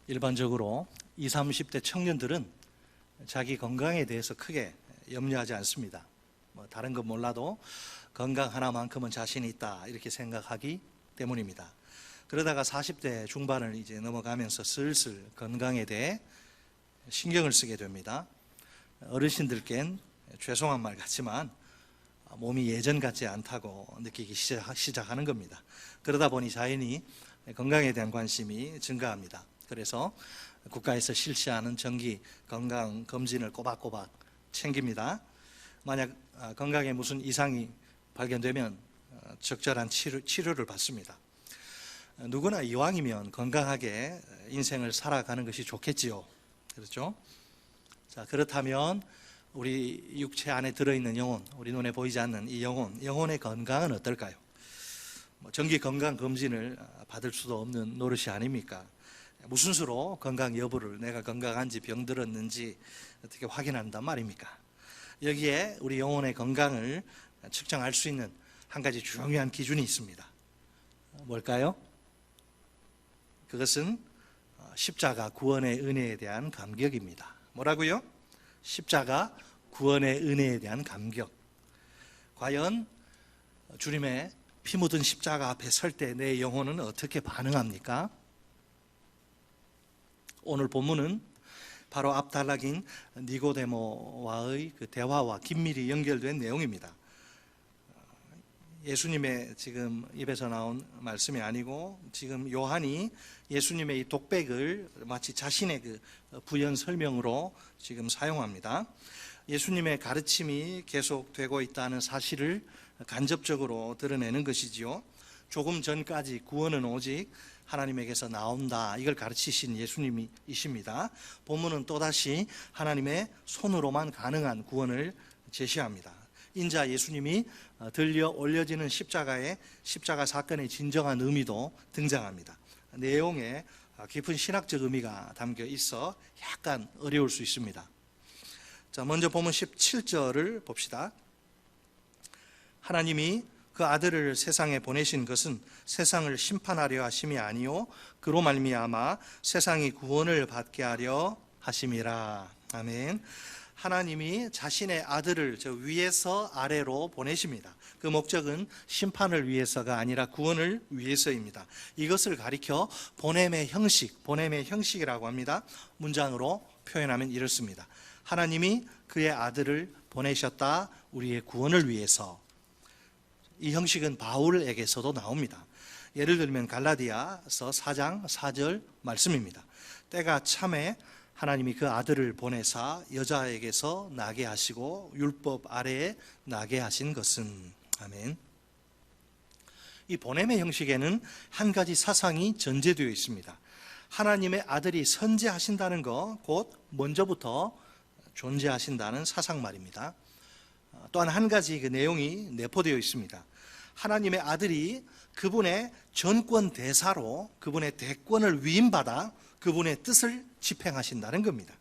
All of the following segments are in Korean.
일반적으로 20, 30대 청년들은 자기 건강에 대해서 크게 염려하지 않습니다. 다른 건 몰라도 건강 하나만큼은 자신이 있다 이렇게 생각하기 때문입니다. 그러다가 40대 중반을 이제 넘어가면서 슬슬 건강에 대해 신경을 쓰게 됩니다. 어르신들께는 죄송한 말 같지만 몸이 예전 같지 않다고 느끼기 시작하는 겁니다. 그러다 보니 자연히 건강에 대한 관심이 증가합니다. 그래서 국가에서 실시하는 정기 건강 검진을 꼬박꼬박 챙깁니다. 만약 건강에 무슨 이상이 발견되면 적절한 치료를 받습니다. 누구나 이왕이면 건강하게 인생을 살아가는 것이 좋겠지요. 그렇죠? 자, 그렇다면 우리 육체 안에 들어있는 영혼, 우리 눈에 보이지 않는 이 영혼의 건강은 어떨까요? 정기 건강 검진을 받을 수도 없는 노릇이 아닙니까? 무슨 수로 건강 여부를, 내가 건강한지 병들었는지 어떻게 확인한단 말입니까? 여기에 우리 영혼의 건강을 측정할 수 있는 한 가지 중요한 기준이 있습니다. 뭘까요? 그것은 십자가 구원의 은혜에 대한 감격입니다. 뭐라고요? 십자가 구원의 은혜에 대한 감격. 과연 주님의 피 묻은 십자가 앞에 설 때 내 영혼은 어떻게 반응합니까? 오늘 본문은 바로 앞 단락인 니고데모와의 그 대화와 긴밀히 연결된 내용입니다. 예수님의 지금 입에서 나온 말씀이 아니고 지금 요한이 예수님의 이 독백을 마치 자신의 그 부연 설명으로 지금 사용합니다. 예수님의 가르침이 계속되고 있다는 사실을 간접적으로 드러내는 것이지요. 조금 전까지 구원은 오직 하나님에게서 나온다, 이걸 가르치신 예수님이십니다. 본문은 또다시 하나님의 손으로만 가능한 구원을 제시합니다. 인자 예수님이 들려 올려지는 십자가 사건의 진정한 의미도 등장합니다. 내용에 깊은 신학적 의미가 담겨 있어 약간 어려울 수 있습니다. 자, 먼저 본문 17절을 봅시다. 하나님이 그 아들을 세상에 보내신 것은 세상을 심판하려 하심이 아니요 그로 말미암아 세상이 구원을 받게 하려 하심이라. 아멘. 하나님이 자신의 아들을 저 위에서 아래로 보내십니다. 그 목적은 심판을 위해서가 아니라 구원을 위해서입니다. 이것을 가리켜 보냄의 형식이라고 합니다. 문장으로 표현하면 이렇습니다. 하나님이 그의 아들을 보내셨다, 우리의 구원을 위해서. 이 형식은 바울에게서도 나옵니다. 예를 들면 갈라디아서 4장 4절 말씀입니다. 때가 참에 하나님이 그 아들을 보내사 여자에게서 나게 하시고 율법 아래에 나게 하신 것은. 아멘. 이 보냄의 형식에는 한 가지 사상이 전제되어 있습니다. 하나님의 아들이 선재하신다는 것, 곧 먼저부터 존재하신다는 사상 말입니다. 또한 한 가지 그 내용이 내포되어 있습니다. 하나님의 아들이 그분의 전권 대사로 그분의 대권을 위임받아 그분의 뜻을 집행하신다는 겁니다.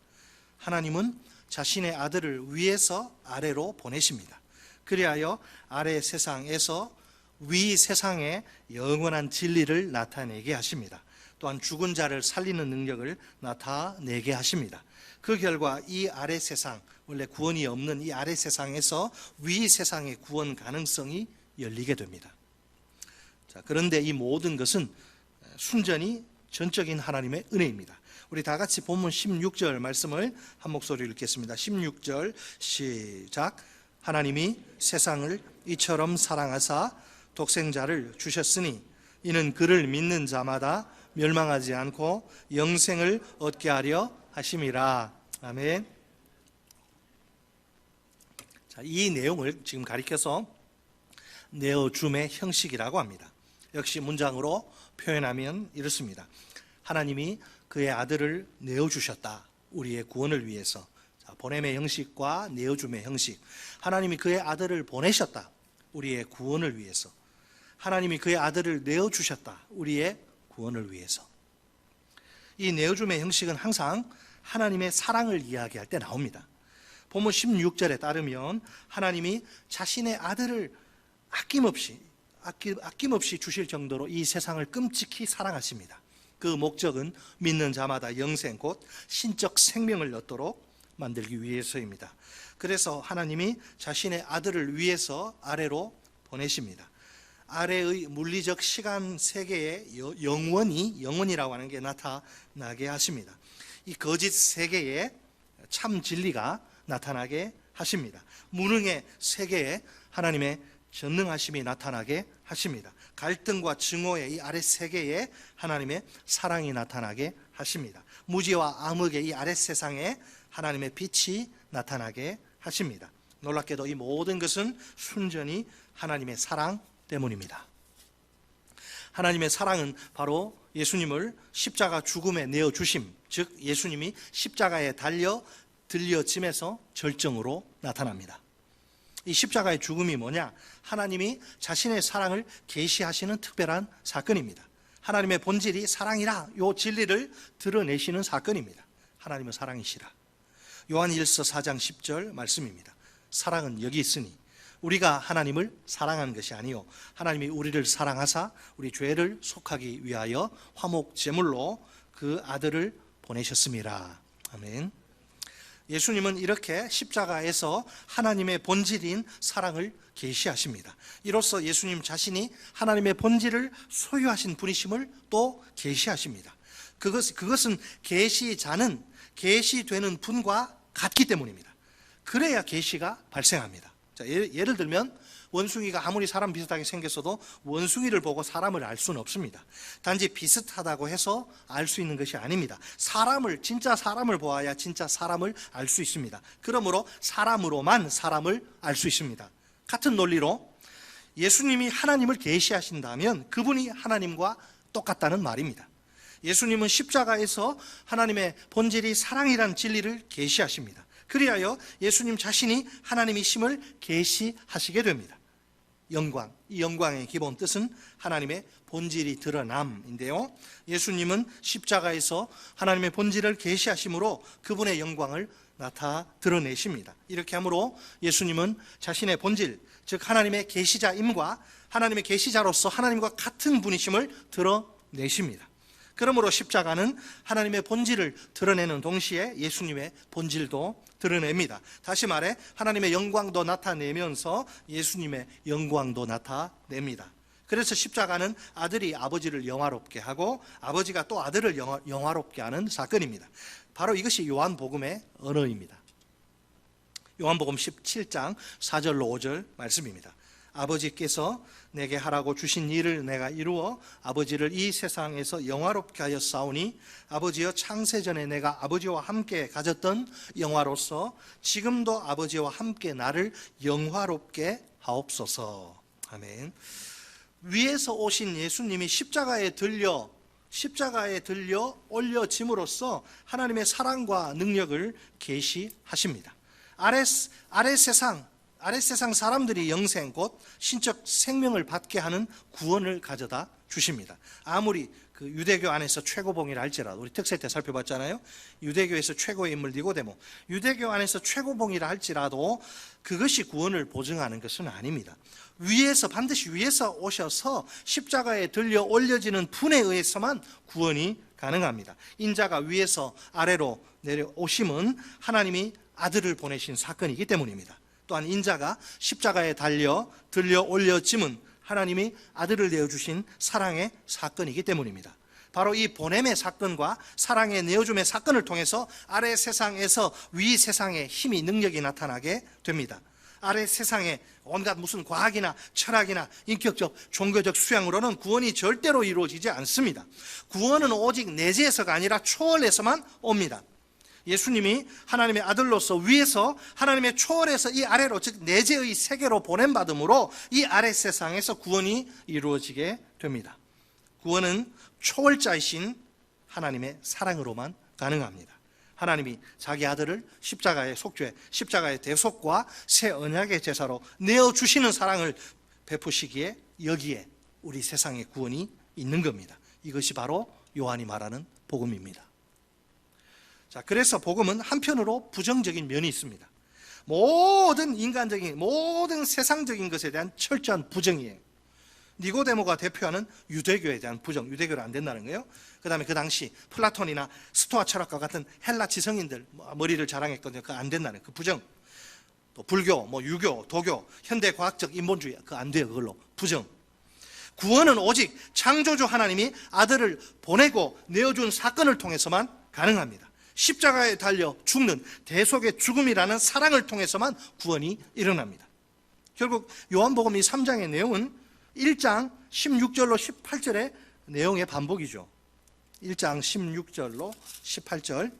하나님은 자신의 아들을 위에서 아래로 보내십니다. 그리하여 아래 세상에서 위 세상에 영원한 진리를 나타내게 하십니다. 또한 죽은 자를 살리는 능력을 나타내게 하십니다. 그 결과 이 아래 세상, 원래 구원이 없는 이 아래 세상에서 위 세상의 구원 가능성이 열리게 됩니다. 자, 그런데 이 모든 것은 순전히 전적인 하나님의 은혜입니다. 우리 다 같이 본문 16절 말씀을 한 목소리로 읽겠습니다. 16절 시작. 하나님이 세상을 이처럼 사랑하사 독생자를 주셨으니 이는 그를 믿는 자마다 멸망하지 않고 영생을 얻게 하려 하심이라. 아멘. 자, 이 내용을 지금 가리켜서 내어줌의 형식이라고 합니다. 역시 문장으로 표현하면 이렇습니다. 하나님이 그의 아들을 내어주셨다, 우리의 구원을 위해서. 자, 보냄의 형식과 내어줌의 형식. 하나님이 그의 아들을 보내셨다, 우리의 구원을 위해서. 하나님이 그의 아들을 내어주셨다, 우리의 구원을 위해서. 이 내어줌의 형식은 항상 하나님의 사랑을 이야기할 때 나옵니다. 본문 16절에 따르면 하나님이 자신의 아들을 아낌없이 주실 정도로 이 세상을 끔찍히 사랑하십니다. 그 목적은 믿는 자마다 영생 곧 신적 생명을 얻도록 만들기 위해서입니다. 그래서 하나님이 자신의 아들을 위해서 아래로 보내십니다. 아래의 물리적 시간 세계에 영원이라고 하는 게 나타나게 하십니다. 이 거짓 세계에 참 진리가 나타나게 하십니다. 무능의 세계에 하나님의 전능하심이 나타나게 하십니다. 갈등과 증오의 이 아랫 세계에 하나님의 사랑이 나타나게 하십니다. 무지와 암흑의 이 아랫 세상에 하나님의 빛이 나타나게 하십니다. 놀랍게도 이 모든 것은 순전히 하나님의 사랑 때문입니다. 하나님의 사랑은 바로 예수님을 십자가 죽음에 내어주심, 즉 예수님이 십자가에 달려 들려짐에서 절정으로 나타납니다. 이 십자가의 죽음이 뭐냐? 하나님이 자신의 사랑을 계시하시는 특별한 사건입니다. 하나님의 본질이 사랑이라 이 진리를 드러내시는 사건입니다. 하나님은 사랑이시라. 요한일서 4장 10절 말씀입니다. 사랑은 여기 있으니 우리가 하나님을 사랑하는 것이 아니요 하나님이 우리를 사랑하사 우리 죄를 속하기 위하여 화목 제물로 그 아들을 보내셨음이라. 아멘. 예수님은 이렇게 십자가에서 하나님의 본질인 사랑을 계시하십니다. 이로써 예수님 자신이 하나님의 본질을 소유하신 분이심을 또 계시하십니다. 그것은 계시자는 계시되는 분과 같기 때문입니다. 그래야 계시가 발생합니다. 자, 예를 들면 원숭이가 아무리 사람 비슷하게 생겼어도 원숭이를 보고 사람을 알 수는 없습니다. 단지 비슷하다고 해서 알 수 있는 것이 아닙니다. 진짜 사람을 보아야 진짜 사람을 알 수 있습니다. 그러므로 사람으로만 사람을 알 수 있습니다. 같은 논리로 예수님이 하나님을 계시하신다면 그분이 하나님과 똑같다는 말입니다. 예수님은 십자가에서 하나님의 본질이 사랑이라는 진리를 계시하십니다. 그리하여 예수님 자신이 하나님이심을 계시하시게 됩니다. 영광, 이 영광의 기본 뜻은 하나님의 본질이 드러남인데요, 예수님은 십자가에서 하나님의 본질을 계시하심으로 그분의 영광을 드러내십니다. 이렇게 함으로 예수님은 자신의 본질, 즉 하나님의 계시자임과 하나님의 계시자로서 하나님과 같은 분이심을 드러내십니다. 그러므로 십자가는 하나님의 본질을 드러내는 동시에 예수님의 본질도 드러냅니다. 다시 말해 하나님의 영광도 나타내면서 예수님의 영광도 나타냅니다. 그래서 십자가는 아들이 아버지를 영화롭게 하고 아버지가 또 아들을 영화롭게 하는 사건입니다. 바로 이것이 요한복음의 언어입니다. 요한복음 17장 4절로 5절 말씀입니다. 아버지께서 내게 하라고 주신 일을 내가 이루어 아버지를 이 세상에서 영화롭게 하여 싸우니 아버지여 창세전에 내가 아버지와 함께 가졌던 영화로서 지금도 아버지와 함께 나를 영화롭게 하옵소서. 아멘. 위에서 오신 예수님이 십자가에 들려 올려짐으로써 하나님의 사랑과 능력을 계시하십니다. 아랫 세상 사람들이 영생 곧 신적 생명을 받게 하는 구원을 가져다 주십니다. 아무리 그 유대교 안에서 최고봉이라 할지라도, 우리 특세 때 살펴봤잖아요. 유대교에서 최고의 인물 니고데모, 유대교 안에서 최고봉이라 할지라도 그것이 구원을 보증하는 것은 아닙니다. 반드시 위에서 오셔서 십자가에 들려 올려지는 분에 의해서만 구원이 가능합니다. 인자가 위에서 아래로 내려오심은 하나님이 아들을 보내신 사건이기 때문입니다. 또한 인자가 십자가에 들려 올려짐은 하나님이 아들을 내어주신 사랑의 사건이기 때문입니다. 바로 이 보냄의 사건과 사랑의 내어줌의 사건을 통해서 아래 세상에서 위 세상의 힘이 능력이 나타나게 됩니다. 아래 세상에 온갖 무슨 과학이나 철학이나 인격적 종교적 수양으로는 구원이 절대로 이루어지지 않습니다. 구원은 오직 내재에서가 아니라 초월에서만 옵니다. 예수님이 하나님의 아들로서 위에서 하나님의 초월에서 이 아래로, 즉 내재의 세계로 보냄받음으로 이 아래 세상에서 구원이 이루어지게 됩니다. 구원은 초월자이신 하나님의 사랑으로만 가능합니다. 하나님이 자기 아들을 십자가의 속죄, 십자가의 대속과 새 언약의 제사로 내어주시는 사랑을 베푸시기에 여기에 우리 세상의 구원이 있는 겁니다. 이것이 바로 요한이 말하는 복음입니다. 자, 그래서 복음은 한편으로 부정적인 면이 있습니다. 모든 인간적인, 모든 세상적인 것에 대한 철저한 부정이에요. 니고데모가 대표하는 유대교에 대한 부정, 유대교를 안 된다는 거예요. 그 다음에 그 당시 플라톤이나 스토아 철학과 같은 헬라 지성인들 머리를 자랑했거든요. 그거 안 된다는 그 부정. 또 불교, 유교, 도교, 현대 과학적 인본주의 그거 안 돼요. 그걸로 부정. 구원은 오직 창조주 하나님이 아들을 보내고 내어준 사건을 통해서만 가능합니다. 십자가에 달려 죽는 대속의 죽음이라는 사랑을 통해서만 구원이 일어납니다. 결국 요한복음 이 3장의 내용은 1장 16절로 18절의 내용의 반복이죠. 1장 16절로 18절.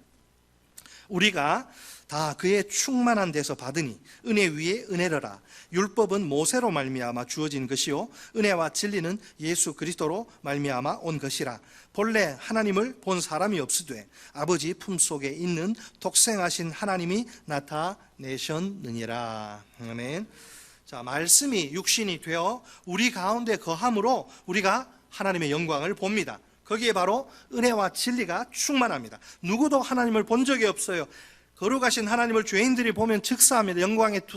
우리가 다 그의 충만한 데서 받으니 은혜 위에 은혜로라. 율법은 모세로 말미암아 주어진 것이요 은혜와 진리는 예수 그리스도로 말미암아 온 것이라. 본래 하나님을 본 사람이 없으되 아버지 품속에 있는 독생하신 하나님이 나타내셨느니라. 아멘. 자, 말씀이 육신이 되어 우리 가운데 거함으로 우리가 하나님의 영광을 봅니다. 거기에 바로 은혜와 진리가 충만합니다. 누구도 하나님을 본 적이 없어요. 거룩하신 하나님을 죄인들이 보면 즉사합니다.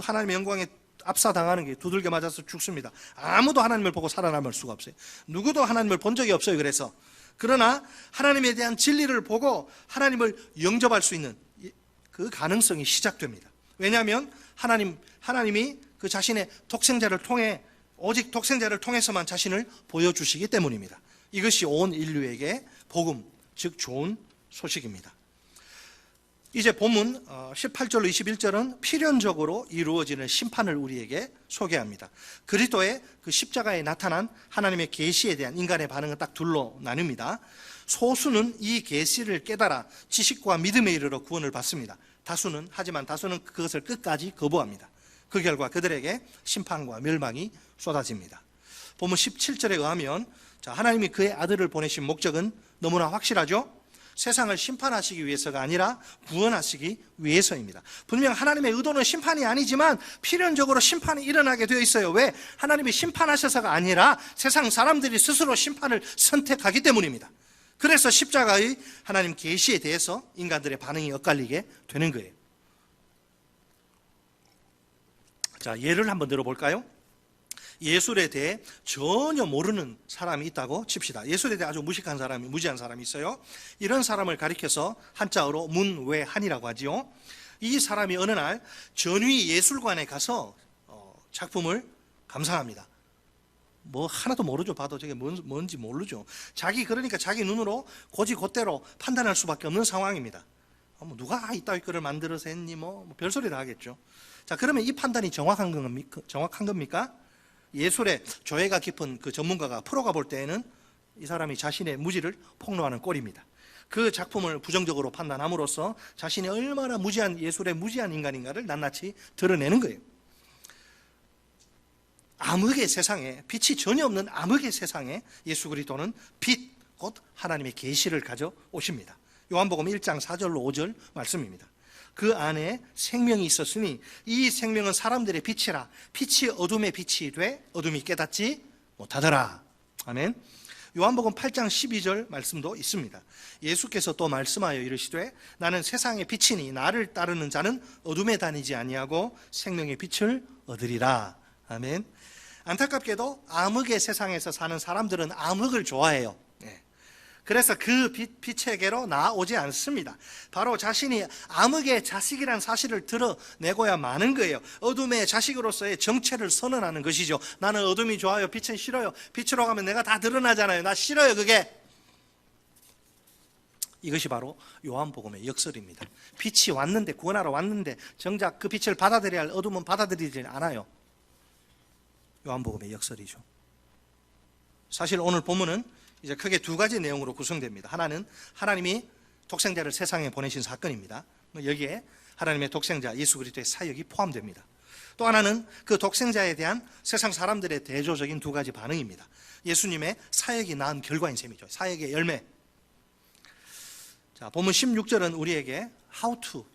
하나님의 영광에 압사당하는 게 두들겨 맞아서 죽습니다. 아무도 하나님을 보고 살아남을 수가 없어요. 누구도 하나님을 본 적이 없어요. 그래서 그러나 하나님에 대한 진리를 보고 하나님을 영접할 수 있는 그 가능성이 시작됩니다. 왜냐하면 하나님이 그 자신의 독생자를 통해 오직 독생자를 통해서만 자신을 보여주시기 때문입니다. 이것이 온 인류에게 복음, 즉 좋은 소식입니다. 이제 본문 18절로 21절은 필연적으로 이루어지는 심판을 우리에게 소개합니다. 그리스도의 그 십자가에 나타난 하나님의 계시에 대한 인간의 반응은 딱 둘로 나뉩니다. 소수는 이 계시를 깨달아 지식과 믿음에 이르러 구원을 받습니다. 하지만 다수는 그것을 끝까지 거부합니다. 그 결과 그들에게 심판과 멸망이 쏟아집니다. 본문 17절에 의하면 하나님이 그의 아들을 보내신 목적은 너무나 확실하죠. 세상을 심판하시기 위해서가 아니라 구원하시기 위해서입니다. 분명 하나님의 의도는 심판이 아니지만 필연적으로 심판이 일어나게 되어 있어요. 왜? 하나님이 심판하셔서가 아니라 세상 사람들이 스스로 심판을 선택하기 때문입니다. 그래서 십자가의 하나님 계시에 대해서 인간들의 반응이 엇갈리게 되는 거예요. 자, 예를 한번 들어볼까요? 예술에 대해 전혀 모르는 사람이 있다고 칩시다. 예술에 대해 아주 무지한 사람이 있어요. 이런 사람을 가리켜서 한자어로 문외한이라고 하지요. 이 사람이 어느 날 전위 예술관에 가서 작품을 감상합니다. 하나도 모르죠. 봐도 저게 뭔지 모르죠. 그러니까 자기 눈으로 곧이곧대로 판단할 수밖에 없는 상황입니다. 누가 이따위 글을 만들어서 했니? 별소리 다 하겠죠. 자, 그러면 이 판단이 정확한 겁니까? 예술에 조예가 깊은 그 전문가가 프로가 볼 때에는 이 사람이 자신의 무지를 폭로하는 꼴입니다. 그 작품을 부정적으로 판단함으로써 자신이 얼마나 예술의 무지한 인간인가를 낱낱이 드러내는 거예요. 암흑의 세상에, 빛이 전혀 없는 암흑의 세상에 예수 그리스도는 빛, 곧 하나님의 계시를 가져오십니다. 요한복음 1장 4절로 5절 말씀입니다. 그 안에 생명이 있었으니 이 생명은 사람들의 빛이라. 빛이 어둠의 빛이 돼 어둠이 깨닫지 못하더라. 아멘. 요한복음 8장 12절 말씀도 있습니다. 예수께서 또 말씀하여 이르시되 나는 세상의 빛이니 나를 따르는 자는 어둠에 다니지 아니하고 생명의 빛을 얻으리라. 아멘. 안타깝게도 암흑의 세상에서 사는 사람들은 암흑을 좋아해요. 그래서 그 빛에게로 나아오지 않습니다. 바로 자신이 암흑의 자식이라는 사실을 드러내고야 마는 거예요. 어둠의 자식으로서의 정체를 선언하는 것이죠. 나는 어둠이 좋아요. 빛은 싫어요. 빛으로 가면 내가 다 드러나잖아요. 나 싫어요, 그게. 이것이 바로 요한복음의 역설입니다. 빛이 왔는데, 구원하러 왔는데 정작 그 빛을 받아들여야 할 어둠은 받아들이지 않아요. 요한복음의 역설이죠. 사실 오늘 본문은 이제 크게 두 가지 내용으로 구성됩니다. 하나는 하나님이 독생자를 세상에 보내신 사건입니다. 여기에 하나님의 독생자 예수 그리스도의 사역이 포함됩니다. 또 하나는 그 독생자에 대한 세상 사람들의 대조적인 두 가지 반응입니다. 예수님의 사역이 낳은 결과인 셈이죠. 사역의 열매. 자, 본문 16절은 우리에게 how to,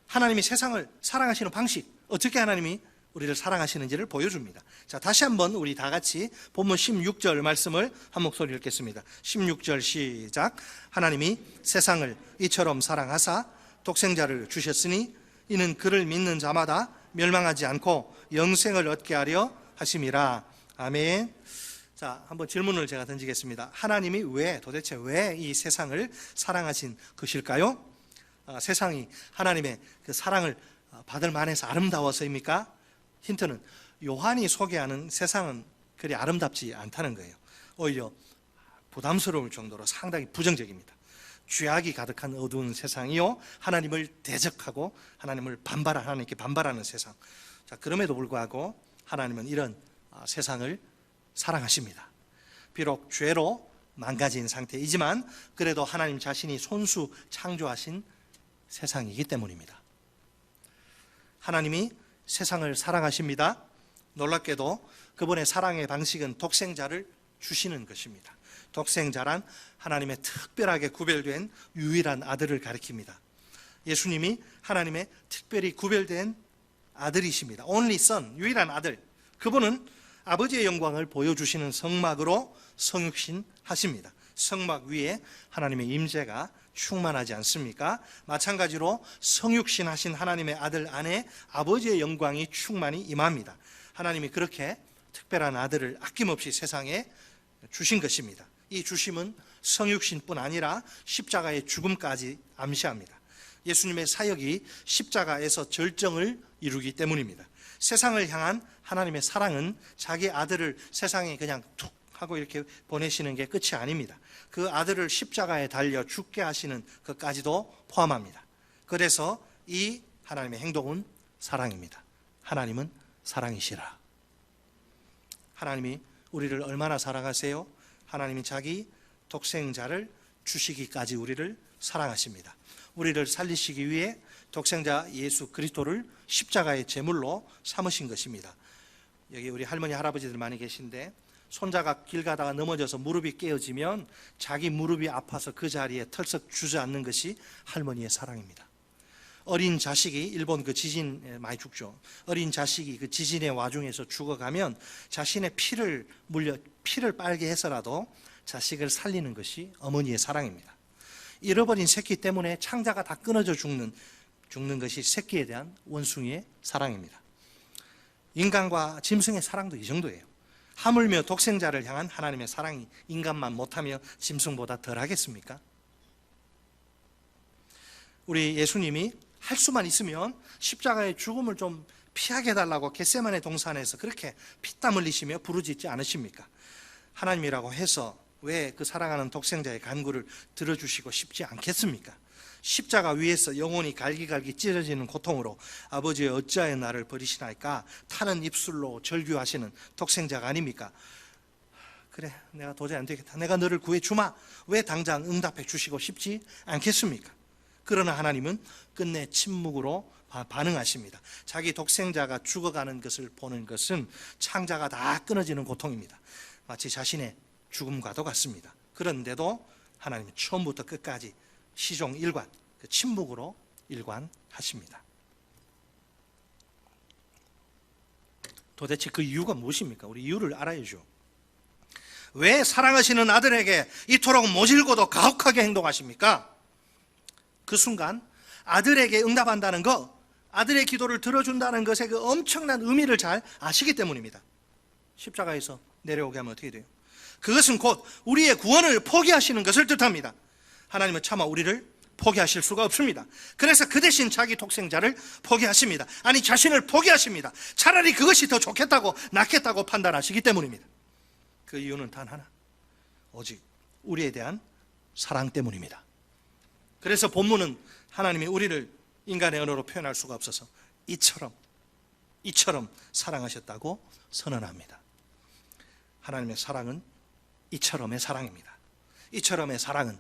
하나님이 세상을 사랑하시는 방식, 어떻게 하나님이 우리를 사랑하시는지를 보여줍니다. 자, 다시 한번 우리 다 같이 본문 16절 말씀을 한 목소리 읽겠습니다. 16절 시작. 하나님이 세상을 이처럼 사랑하사 독생자를 주셨으니 이는 그를 믿는 자마다 멸망하지 않고 영생을 얻게 하려 하심이라. 아멘. 자, 한번 질문을 제가 던지겠습니다. 하나님이 도대체 왜 이 세상을 사랑하신 것일까요? 세상이 하나님의 그 사랑을 받을 만해서 아름다워서입니까? 힌트는 요한이 소개하는 세상은 그리 아름답지 않다는 거예요. 오히려 부담스러울 정도로 상당히 부정적입니다. 죄악이 가득한 어두운 세상이요, 하나님을 대적하고 하나님께 반발하는 세상. 자, 그럼에도 불구하고 하나님은 이런 세상을 사랑하십니다. 비록 죄로 망가진 상태이지만 그래도 하나님 자신이 손수 창조하신 세상이기 때문입니다. 하나님이 세상을 사랑하십니다. 놀랍게도 그분의 사랑의 방식은 독생자를 주시는 것입니다. 독생자란 하나님의 특별하게 구별된 유일한 아들을 가리킵니다. 예수님이 하나님의 특별히 구별된 아들이십니다. Only Son, 유일한 아들. 그분은 아버지의 영광을 보여주시는 성막으로 성육신하십니다. 성막 위에 하나님의 임재가 충만하지 않습니까? 마찬가지로 성육신하신 하나님의 아들 안에 아버지의 영광이 충만히 임합니다. 하나님이 그렇게 특별한 아들을 아낌없이 세상에 주신 것입니다. 이 주심은 성육신뿐 아니라 십자가의 죽음까지 암시합니다. 예수님의 사역이 십자가에서 절정을 이루기 때문입니다. 세상을 향한 하나님의 사랑은 자기 아들을 세상에 그냥 툭 하고 이렇게 보내시는 게 끝이 아닙니다. 그 아들을 십자가에 달려 죽게 하시는 것까지도 포함합니다. 그래서 이 하나님의 행동은 사랑입니다. 하나님은 사랑이시라. 하나님이 우리를 얼마나 사랑하세요? 하나님이 자기 독생자를 주시기까지 우리를 사랑하십니다. 우리를 살리시기 위해 독생자 예수 그리스도를 십자가의 제물로 삼으신 것입니다. 여기 우리 할머니 할아버지들 많이 계신데, 손자가 길 가다가 넘어져서 무릎이 깨어지면 자기 무릎이 아파서 그 자리에 털썩 주저앉는 것이 할머니의 사랑입니다. 어린 자식이, 일본 그 지진 많이 죽죠. 어린 자식이 그 지진의 와중에서 죽어가면 자신의 피를 빨게 해서라도 자식을 살리는 것이 어머니의 사랑입니다. 잃어버린 새끼 때문에 창자가 다 끊어져 죽는 것이 새끼에 대한 원숭이의 사랑입니다. 인간과 짐승의 사랑도 이 정도예요. 하물며 독생자를 향한 하나님의 사랑이 인간만 못하며 짐승보다 덜 하겠습니까? 우리 예수님이 할 수만 있으면 십자가의 죽음을 좀 피하게 해달라고 겟세마네 동산에서 그렇게 피땀 흘리시며 부르짖지 않으십니까? 하나님이라고 해서 왜 그 사랑하는 독생자의 간구를 들어주시고 싶지 않겠습니까? 십자가 위에서 영혼이 갈기갈기 찢어지는 고통으로 아버지의 어찌하여 나를 버리시나이까 타는 입술로 절규하시는 독생자가 아닙니까? 그래, 내가 도저히 안 되겠다, 내가 너를 구해주마, 왜 당장 응답해 주시고 싶지 않겠습니까? 그러나 하나님은 끝내 침묵으로 반응하십니다. 자기 독생자가 죽어가는 것을 보는 것은 창자가 다 끊어지는 고통입니다. 마치 자신의 죽음과도 같습니다. 그런데도 하나님은 처음부터 끝까지 시종 일관, 그 침묵으로 일관하십니다. 도대체 그 이유가 무엇입니까? 우리 이유를 알아야죠. 왜 사랑하시는 아들에게 이토록 모질고도 가혹하게 행동하십니까? 그 순간 아들에게 응답한다는 것, 아들의 기도를 들어준다는 것의 그 엄청난 의미를 잘 아시기 때문입니다. 십자가에서 내려오게 하면 어떻게 돼요? 그것은 곧 우리의 구원을 포기하시는 것을 뜻합니다. 하나님은 차마 우리를 포기하실 수가 없습니다. 그래서 그 대신 자기 독생자를 포기하십니다. 아니, 자신을 포기하십니다. 차라리 그것이 더 좋겠다고, 낫겠다고 판단하시기 때문입니다. 그 이유는 단 하나, 오직 우리에 대한 사랑 때문입니다. 그래서 본문은 하나님이 우리를 인간의 언어로 표현할 수가 없어서 이처럼 사랑하셨다고 선언합니다. 하나님의 사랑은 이처럼의 사랑입니다. 이처럼의 사랑은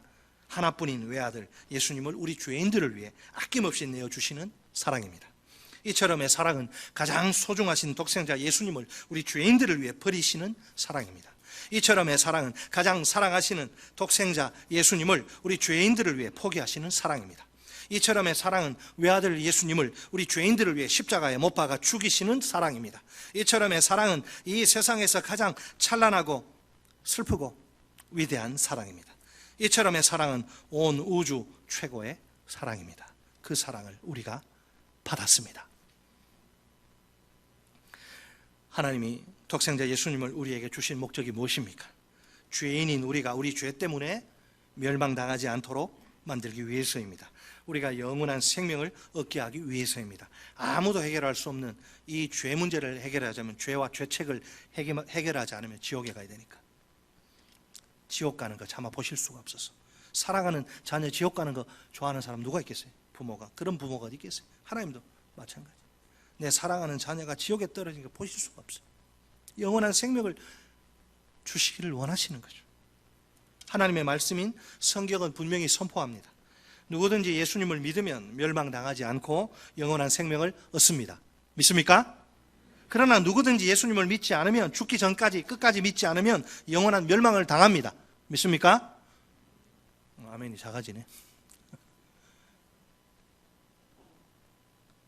하나뿐인 외아들 예수님을 우리 죄인들을 위해 아낌없이 내어주시는 사랑입니다. 이처럼의 사랑은 가장 소중하신 독생자 예수님을 우리 죄인들을 위해 버리시는 사랑입니다. 이처럼의 사랑은 가장 사랑하시는 독생자 예수님을 우리 죄인들을 위해 포기하시는 사랑입니다. 이처럼의 사랑은 외아들 예수님을 우리 죄인들을 위해 십자가에 못 박아 죽이시는 사랑입니다. 이처럼의 사랑은 이 세상에서 가장 찬란하고 슬프고 위대한 사랑입니다. 이처럼의 사랑은 온 우주 최고의 사랑입니다. 그 사랑을 우리가 받았습니다. 하나님이 독생자 예수님을 우리에게 주신 목적이 무엇입니까? 죄인인 우리가 우리 죄 때문에 멸망당하지 않도록 만들기 위해서입니다. 우리가 영원한 생명을 얻게 하기 위해서입니다. 아무도 해결할 수 없는 이 죄 문제를 해결하자면, 죄와 죄책을 해결하지 않으면 지옥에 가야 되니까. 지옥 가는 거 차마 보실 수가 없어서. 사랑하는 자녀 지옥 가는 거 좋아하는 사람 누가 있겠어요? 부모가. 그런 부모가 어디 있겠어요? 하나님도 마찬가지. 내 사랑하는 자녀가 지옥에 떨어지는 거 보실 수가 없어요. 영원한 생명을 주시기를 원하시는 거죠. 하나님의 말씀인 성경은 분명히 선포합니다. 누구든지 예수님을 믿으면 멸망당하지 않고 영원한 생명을 얻습니다. 믿습니까? 그러나 누구든지 예수님을 믿지 않으면, 죽기 전까지 끝까지 믿지 않으면 영원한 멸망을 당합니다. 믿습니까? 아멘이 작아지네.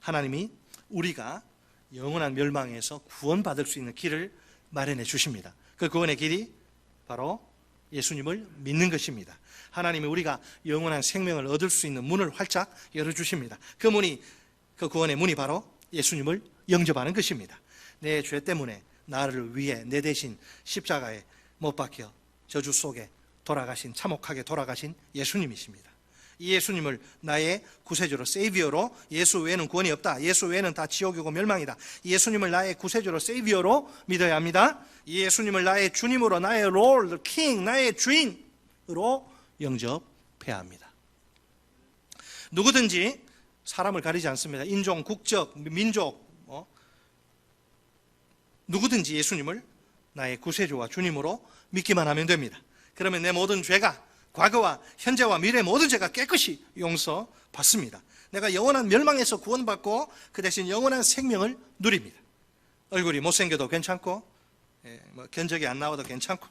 하나님이 우리가 영원한 멸망에서 구원받을 수 있는 길을 마련해 주십니다. 그 구원의 길이 바로 예수님을 믿는 것입니다. 하나님이 우리가 영원한 생명을 얻을 수 있는 문을 활짝 열어주십니다. 그 구원의 문이 바로 예수님을 영접하는 것입니다. 내 죄 때문에 나를 위해 내 대신 십자가에 못 박혀 저주 속에 참혹하게 돌아가신 예수님이십니다. 이 예수님을 나의 구세주로, 세이비어로, 예수 외에는 구원이 없다, 예수 외에는 다 지옥이고 멸망이다, 예수님을 나의 구세주로, 세이비어로 믿어야 합니다. 이 예수님을 나의 주님으로, 나의 롤, 킹, 나의 주인으로 영접해야 합니다. 누구든지 사람을 가리지 않습니다. 인종, 국적, 민족, 누구든지 예수님을 나의 구세주와 주님으로 믿기만 하면 됩니다. 그러면 내 모든 죄가, 과거와 현재와 미래 모든 죄가 깨끗이 용서받습니다. 내가 영원한 멸망에서 구원받고 그 대신 영원한 생명을 누립니다. 얼굴이 못생겨도 괜찮고, 견적이 안 나와도 괜찮고,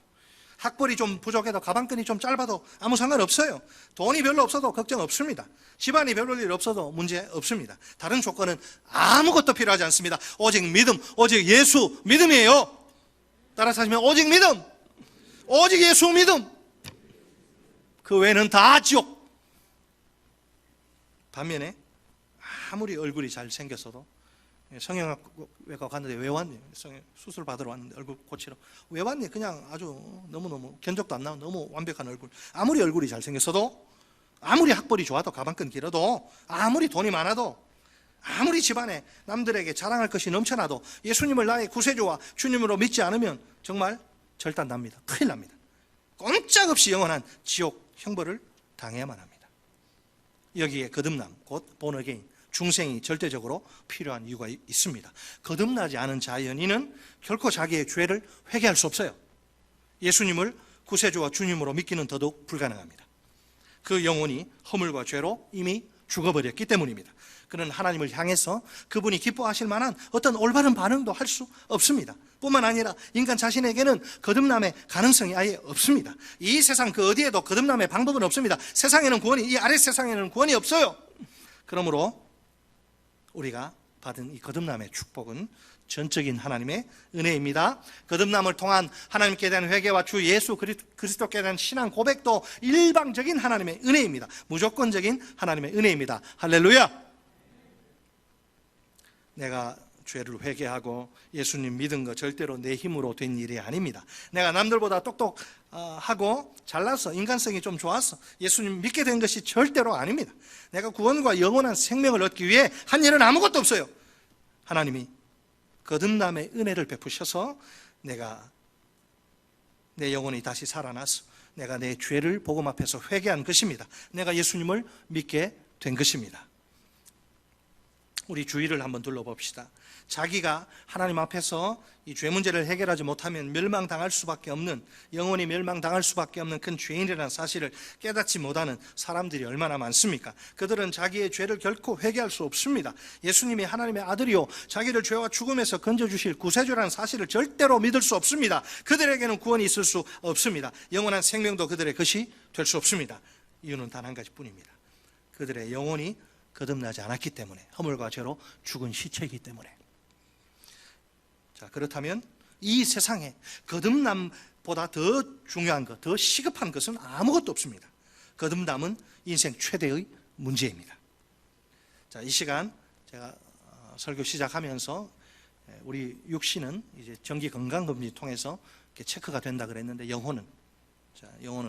학벌이 좀 부족해도, 가방끈이 좀 짧아도 아무 상관없어요. 돈이 별로 없어도 걱정 없습니다. 집안이 별일 없어도 문제 없습니다. 다른 조건은 아무것도 필요하지 않습니다. 오직 믿음, 오직 예수 믿음이에요. 따라서 하시면 오직 믿음, 오직 예수 믿음, 그 외에는 다 지옥. 반면에 아무리 얼굴이 잘생겼어도, 성형외과 갔는데 왜 왔니? 수술 받으러 왔는데 얼굴 고치러 왜 왔니? 그냥 아주 너무너무 견적도 안 나온 너무 완벽한 얼굴. 아무리 얼굴이 잘생겼어도, 아무리 학벌이 좋아도, 가방끈 길어도, 아무리 돈이 많아도, 아무리 집안에 남들에게 자랑할 것이 넘쳐나도 예수님을 나의 구세주와 주님으로 믿지 않으면 정말 절단납니다. 큰일 납니다. 꼼짝없이 영원한 지옥 형벌을 당해야만 합니다. 여기에 거듭남, 곧 본어게인, 중생이 절대적으로 필요한 이유가 있습니다. 거듭나지 않은 자연인은 결코 자기의 죄를 회개할 수 없어요. 예수님을 구세주와 주님으로 믿기는 더더욱 불가능합니다. 그 영혼이 허물과 죄로 이미 죽어버렸기 때문입니다. 그는 하나님을 향해서 그분이 기뻐하실 만한 어떤 올바른 반응도 할 수 없습니다. 뿐만 아니라 인간 자신에게는 거듭남의 가능성이 아예 없습니다. 이 세상 그 어디에도 거듭남의 방법은 없습니다. 세상에는 구원이, 이 아래 세상에는 구원이 없어요. 그러므로 우리가 받은 이 거듭남의 축복은 전적인 하나님의 은혜입니다. 거듭남을 통한 하나님께 대한 회개와 주 예수 그리스도께 대한 신앙 고백도 일방적인 하나님의 은혜입니다. 무조건적인 하나님의 은혜입니다. 할렐루야. 내가 죄를 회개하고 예수님 믿은 거 절대로 내 힘으로 된 일이 아닙니다. 내가 남들보다 똑똑하고 잘나서 인간성이 좀 좋아서 예수님 믿게 된 것이 절대로 아닙니다. 내가 구원과 영원한 생명을 얻기 위해 한 일은 아무것도 없어요. 하나님이 거듭남의 은혜를 베푸셔서 내가 내 영혼이 다시 살아나서 내가 내 죄를 복음 앞에서 회개한 것입니다. 내가 예수님을 믿게 된 것입니다. 우리 주위를 한번 둘러봅시다. 자기가 하나님 앞에서 이 죄 문제를 해결하지 못하면 멸망당할 수밖에 없는, 영원히 멸망당할 수밖에 없는 큰 죄인이라는 사실을 깨닫지 못하는 사람들이 얼마나 많습니까? 그들은 자기의 죄를 결코 회개할 수 없습니다. 예수님이 하나님의 아들이요 자기를 죄와 죽음에서 건져주실 구세주라는 사실을 절대로 믿을 수 없습니다. 그들에게는 구원이 있을 수 없습니다. 영원한 생명도 그들의 것이 될 수 없습니다. 이유는 단 한 가지뿐입니다. 그들의 영혼이 거듭나지 않았기 때문에, 허물과 죄로 죽은 시체이기 때문에. 자, 그렇다면 이 세상에 거듭남보다 더 중요한 것, 더 시급한 것은 아무것도 없습니다. 거듭남은 인생 최대의 문제입니다. 자, 이 시간 제가 설교 시작하면서 우리 육신은 이제 정기 건강검진 통해서 이렇게 체크가 된다 그랬는데 영혼은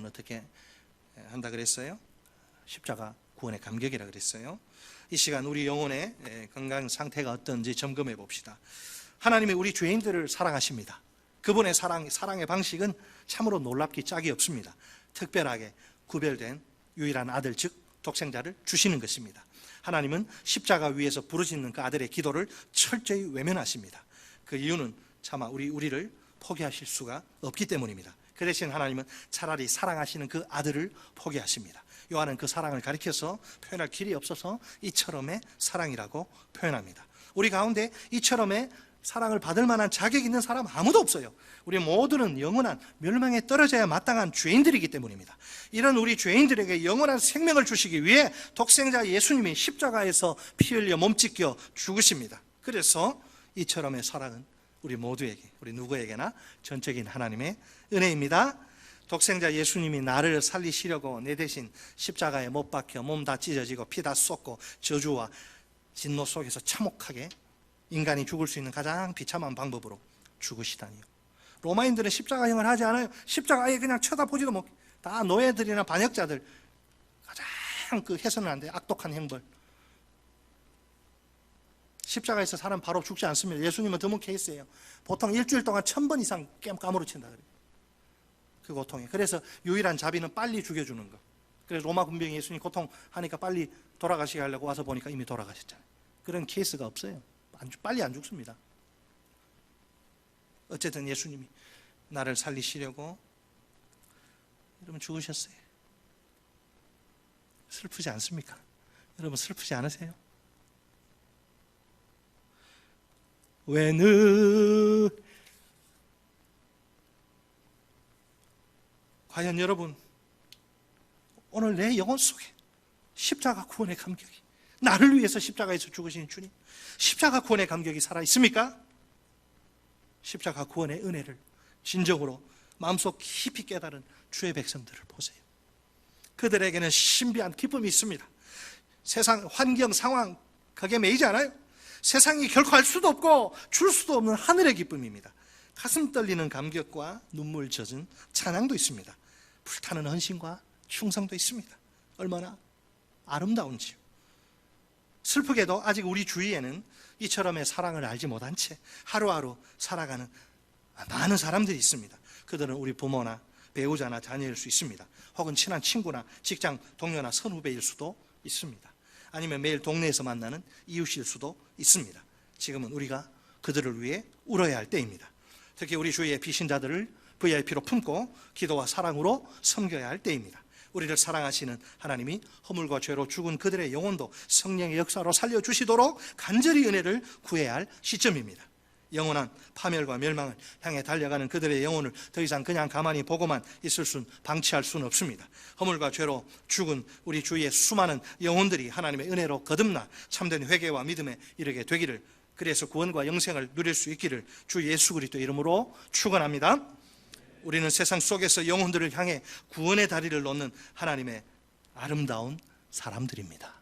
어떻게 한다 그랬어요? 십자가 구원의 감격이라 그랬어요. 이 시간 우리 영혼의 건강 상태가 어떤지 점검해 봅시다. 하나님이 우리 죄인들을 사랑하십니다. 그분의 사랑의 방식은 참으로 놀랍기 짝이 없습니다. 특별하게 구별된 유일한 아들, 즉 독생자를 주시는 것입니다. 하나님은 십자가 위에서 부르짖는 그 아들의 기도를 철저히 외면하십니다. 그 이유는 차마 우리를 포기하실 수가 없기 때문입니다. 그 대신 하나님은 차라리 사랑하시는 그 아들을 포기하십니다. 요한은 그 사랑을 가리켜서 표현할 길이 없어서 이처럼의 사랑이라고 표현합니다. 우리 가운데 이처럼의 사랑을 받을 만한 자격 있는 사람 아무도 없어요. 우리 모두는 영원한 멸망에 떨어져야 마땅한 죄인들이기 때문입니다. 이런 우리 죄인들에게 영원한 생명을 주시기 위해 독생자 예수님이 십자가에서 피 흘려 몸 찢겨 죽으십니다. 그래서 이처럼의 사랑은 우리 모두에게, 우리 누구에게나 전적인 하나님의 은혜입니다. 독생자 예수님이 나를 살리시려고 내 대신 십자가에 못 박혀 몸 다 찢어지고 피 다 쏟고 저주와 진노 속에서 참혹하게 인간이 죽을 수 있는 가장 비참한 방법으로 죽으시다니요. 로마인들은 십자가형을 하지 않아요. 십자가에 그냥 쳐다보지도 못. 다 노예들이나 반역자들, 가장 그 해서는 안 돼 악독한 형벌. 십자가에서 사람 바로 죽지 않습니다. 예수님은 드문 케이스예요. 보통 일주일 동안 1000번 이상 까무러친다 그래요. 그 고통에. 그래서 유일한 자비는 빨리 죽여주는 거. 그래서 로마 군병이 예수님 고통하니까 빨리 돌아가시게 하려고 와서 보니까 이미 돌아가셨잖아요. 그런 케이스가 없어요. 빨리 안 죽습니다. 어쨌든 예수님이 나를 살리시려고 여러분 죽으셨어요. 슬프지 않습니까? 여러분 슬프지 않으세요? 왜는 과연 여러분 오늘 내 영혼 속에 십자가 구원의 감격이, 나를 위해서 십자가에서 죽으신 주님, 십자가 구원의 감격이 살아있습니까? 십자가 구원의 은혜를 진정으로 마음속 깊이 깨달은 주의 백성들을 보세요. 그들에게는 신비한 기쁨이 있습니다. 세상 환경 상황 거기에 매이지 않아요. 세상이 결코 할 수도 없고 줄 수도 없는 하늘의 기쁨입니다. 가슴 떨리는 감격과 눈물 젖은 찬양도 있습니다. 불타는 헌신과 충성도 있습니다. 얼마나 아름다운지요. 슬프게도 아직 우리 주위에는 이처럼의 사랑을 알지 못한 채 하루하루 살아가는 많은 사람들이 있습니다. 그들은 우리 부모나 배우자나 자녀일 수 있습니다. 혹은 친한 친구나 직장 동료나 선후배일 수도 있습니다. 아니면 매일 동네에서 만나는 이웃일 수도 있습니다. 지금은 우리가 그들을 위해 울어야 할 때입니다. 특히 우리 주위의 비신자들을 VIP로 품고 기도와 사랑으로 섬겨야 할 때입니다. 우리를 사랑하시는 하나님이 허물과 죄로 죽은 그들의 영혼도 성령의 역사로 살려주시도록 간절히 은혜를 구해야 할 시점입니다. 영원한 파멸과 멸망을 향해 달려가는 그들의 영혼을 더 이상 그냥 가만히 보고만 있을 수는, 방치할 수는 없습니다. 허물과 죄로 죽은 우리 주위의 수많은 영혼들이 하나님의 은혜로 거듭나 참된 회개와 믿음에 이르게 되기를, 그래서 구원과 영생을 누릴 수 있기를 주 예수 그리스도 이름으로 축원합니다. 우리는 세상 속에서 영혼들을 향해 구원의 다리를 놓는 하나님의 아름다운 사람들입니다.